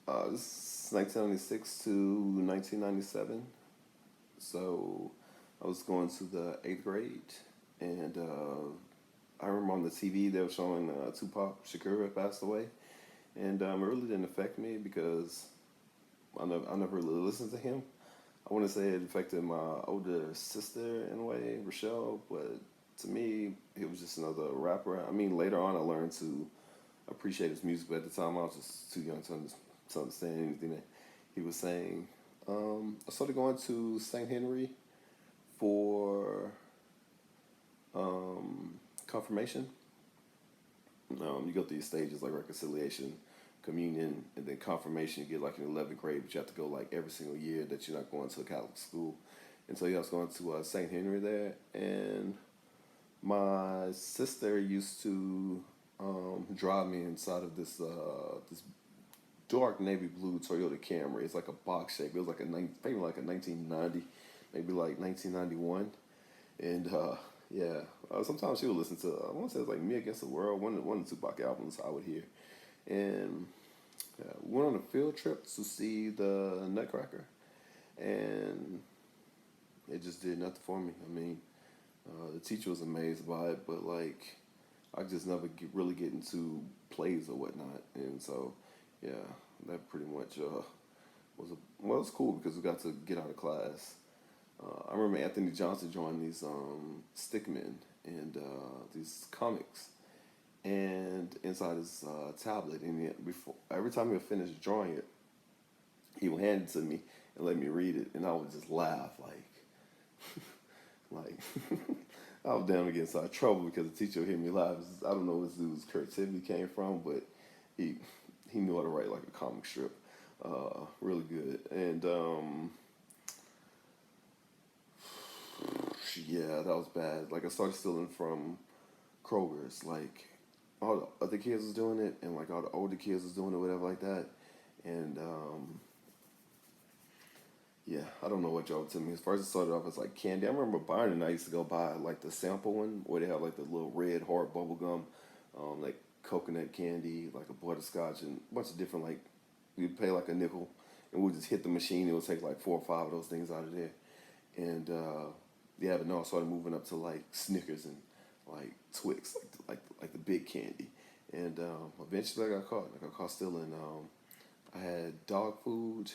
This is 1996 to 1997. So I was going to the eighth grade, and I remember on the TV they were showing Tupac Shakur had passed away, and it really didn't affect me because I never really listened to him. I want to say it affected my older sister in a way, Rochelle, but to me, he was just another rapper. I mean, later on, I learned to appreciate his music, but at the time, I was just too young to understand anything that he was saying. I started going to St. Henry for confirmation. You go through these stages like reconciliation, communion, and then confirmation. You get like in 11th grade, but you have to go like every single year that you're not going to a Catholic school. And so yeah, I was going to St. Henry there, and my sister used to drive me inside of this dark navy blue Toyota Camry. It's like a box shape. It was like maybe like a 1990, maybe like 1991, and yeah. Sometimes she would listen to I want to say it's like Me Against the World, one of the Tupac albums I would hear, and we went on a field trip to see the Nutcracker, and it just did nothing for me. I mean, the teacher was amazed by it, but like I just never really get into plays or whatnot, and so yeah, that pretty much it was cool because we got to get out of class. I remember Anthony Johnson drawing these stickmen and these comics, and inside his tablet, and before every time he would finish drawing it, he would hand it to me and let me read it, and I would just laugh like I was down to get inside trouble because the teacher would hear me laugh. I don't know where this dude's creativity came from, but he he knew how to write like a comic strip, really good. And yeah, that was bad. Like I started stealing from Kroger's. Like all the other kids was doing it, and like all the older kids was doing it, whatever like that. And yeah, I don't know what y'all to me. First, it started off as like candy. I remember buying it, and I used to go buy like the sample one where they have like the little red hard bubble gum, like coconut candy, like a butterscotch, and a bunch of different like. You'd pay like a nickel, and we'd just hit the machine. It would take like 4 or 5 of those things out of there, and yeah, but no, I started moving up to like Snickers and like Twix, like the big candy, and eventually I got caught. I got caught stealing. I had dog food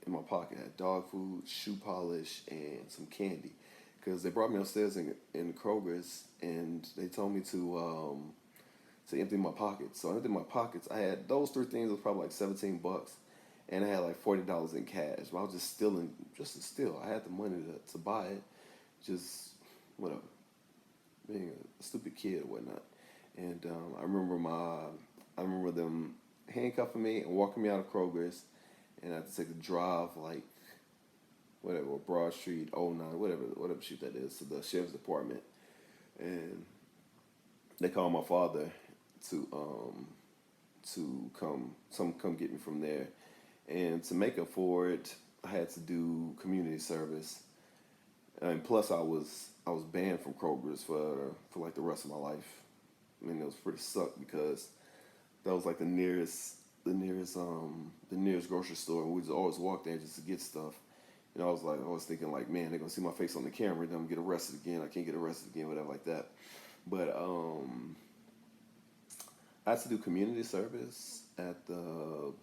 in my pocket. I had dog food, shoe polish, and some candy. Because they brought me upstairs in Kroger's and they told me to empty my pockets. So I emptied my pockets. I had those three things was probably like $17, and I had like $40 in cash. But I was just stealing, just to steal. I had the money to buy it, just whatever, being a stupid kid or whatnot. And I remember them handcuffing me and walking me out of Kroger's, and I had to take a drive like whatever Broad Street, oh 09, whatever street that is, to the sheriff's department, and they called my father to come get me from there, and to make up for it, I had to do community service, and plus I was banned from Kroger's for like the rest of my life. I mean, it was pretty sucked because that was like the nearest grocery store, and we just always walk there just to get stuff. And I was thinking like, man, they're gonna see my face on the camera, then I'm gonna get arrested again. I can't get arrested again, whatever like that. But I had to do community service at the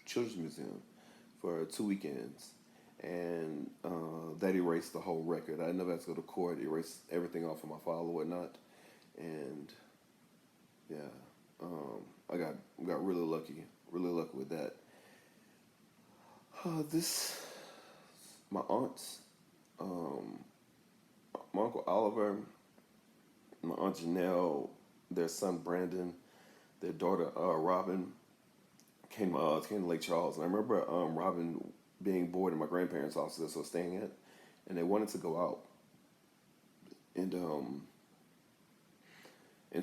Children's Museum for 2 weekends, and that erased the whole record. I never had to go to court, erased everything off of my file or whatnot, and yeah, I got really lucky with that. This my aunts, um, my uncle Oliver, my aunt Janelle, their son Brandon, their daughter Robin came to Lake Charles, and I remember Robin being bored in my grandparents' house that I was staying at, and they wanted to go out, and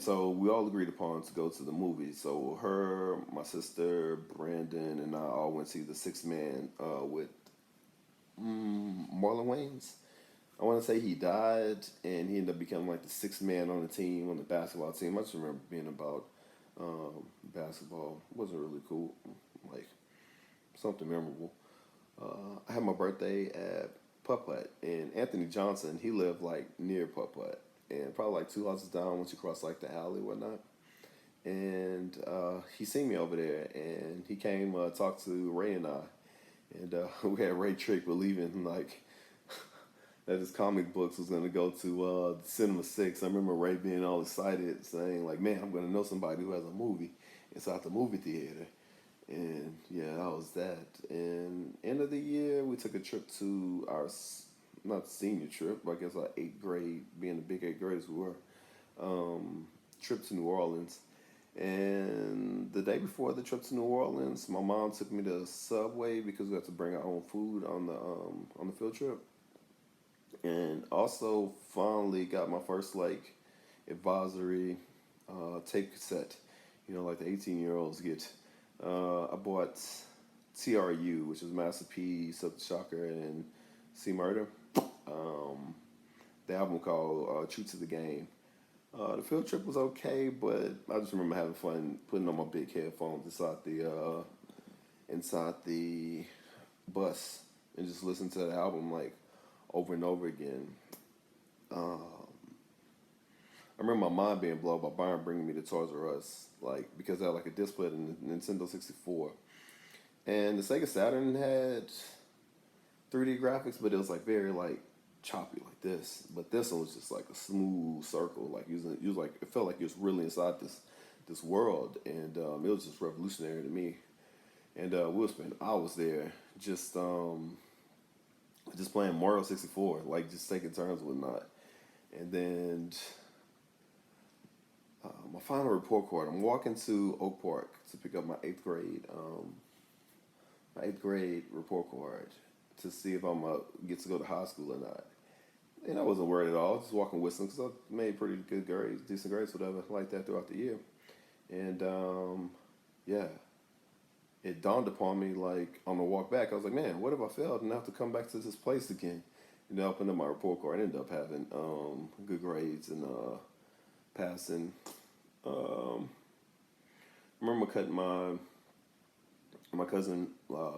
so we all agreed upon to go to the movies. So her, my sister, Brandon, and I all went to see the Six Man with Marlon Wayans. I want to say he died, and he ended up becoming like the sixth man on the team, on the basketball team. I just remember being about Basketball wasn't really cool, like something memorable. I had my birthday at Putt Putt, and Anthony Johnson, he lived like near Putt Putt, and probably like two houses down once you cross like the alley and whatnot. And he seen me over there, and he came talk to Ray and I, and we had Ray Trick believing like that his comic books was gonna go to Cinema Six. I remember Ray being all excited, saying like, "Man, I'm gonna know somebody who has a movie inside the movie theater." And yeah, that was that. And end of the year, we took a trip to our not senior trip, but I guess our eighth grade, being the big eighth graders we were, trip to New Orleans. And the day before the trip to New Orleans, my mom took me to Subway because we had to bring our own food on the field trip. And also finally got my first like advisory tape cassette. You know, like the 18-year-olds get. I bought TRU, which is Master P, Silk the Shocker, and C Murder. Um, the album called True to the Game. The field trip was okay, but I just remember having fun putting on my big headphones inside the bus and just listening to the album like over and over again. Um, I remember my mind being blown by Byron bringing me to Toys R Us, like because I had like a display in the Nintendo 64, and the Sega Saturn had 3D graphics, but it was like very like choppy like this. But this one was just like a smooth circle, like you was like it felt like you was really inside this world, and it was just revolutionary to me. And we'll spend hours there just playing Mario 64, like just taking turns and whatnot. And then my final report card. I'm walking to Oak Park to pick up my eighth grade report card to see if I'm get to go to high school or not. And I wasn't worried at all. Just walking with them because I made pretty good grades, decent grades, whatever, like that throughout the year. And yeah, it dawned upon me like on the walk back. I was like, man, what if I failed and I have to come back to this place again? You know, I opened up my report card. I ended up having good grades and passing. Um, I remember cutting my cousin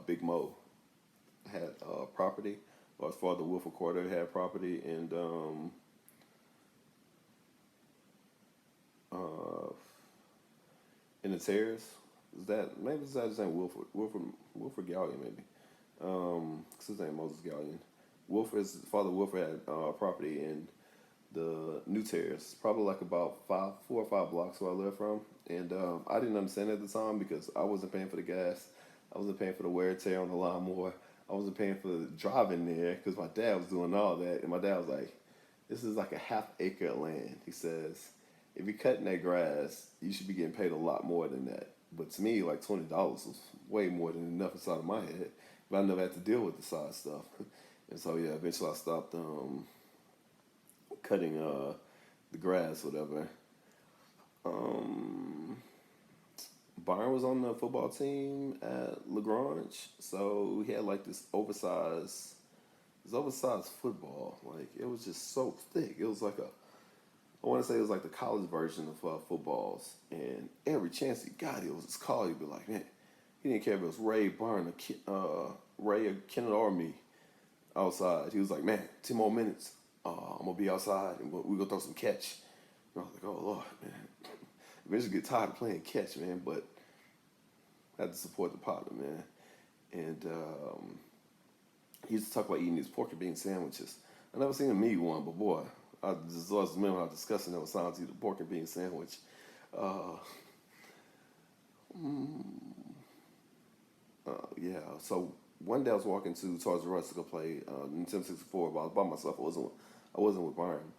Big Mo had property. Or his father Wilford Carter had property uh, in the terrace. Is that maybe it's his name Wilford Gallion maybe. 'Cause his name Moses Gallion. His father Wilford had property in the New Terrace, probably like about 4 or 5 blocks where I live from. And I didn't understand it at the time because I wasn't paying for the gas, I wasn't paying for the wear and tear on the lawnmower, I wasn't paying for the driving there because my dad was doing all that. And my dad was like, "This is like a half acre of land." He says, "If you're cutting that grass, you should be getting paid a lot more than that." But to me, like $20 was way more than enough inside of my head. But I never had to deal with the side stuff. And so yeah, eventually I stopped cutting the grass, whatever. Um, Byron was on the football team at Lagrange, so he had like this oversized football. Like it was just so thick. It was like I want to say it was like the college version of footballs. And every chance he got, it was his call. He'd be like, man, he didn't care if it was Ray, Byron, or Ray, or Kenneth, or me outside. He was like, man, 10 more minutes. I'm gonna be outside and we gonna throw some catch. And I was like, oh Lord, man. Eventually get tired of playing catch, man, but I had to support the partner, man. And he used to talk about eating these pork and bean sandwiches. I never seen him eat one, but boy, I just always remember how disgusting that sounds to eat a pork and bean sandwich. Uh, mm, yeah, so one day I was walking to Toys R Us to go play Nintendo 64, but I was by myself. I wasn't with Byron.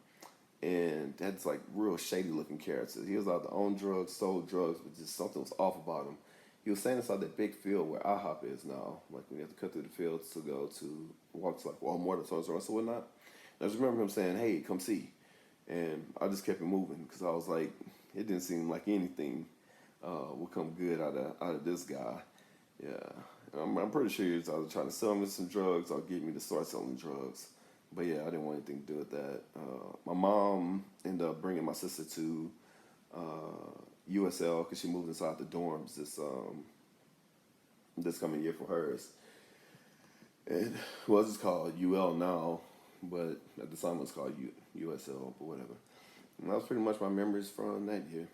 And that's like real shady looking characters. He was out there on drugs, sold drugs, but just something was off about him. He was standing inside that big field where IHOP is now. Like we have to cut through the fields to go to walk to like Walmart or Toys R Us or whatnot. And I just remember him saying, "Hey, come see," and I just kept it moving because I was like, it didn't seem like anything would come good out of this guy. Yeah, I'm pretty sure he was either trying to sell me some drugs or get me to start selling drugs. But yeah, I didn't want anything to do with that. My mom ended up bringing my sister to USL because she moved inside the dorms this coming year for hers. And well, it's called UL now, but at the time it was called USL, but whatever. And that was pretty much my memories from that year.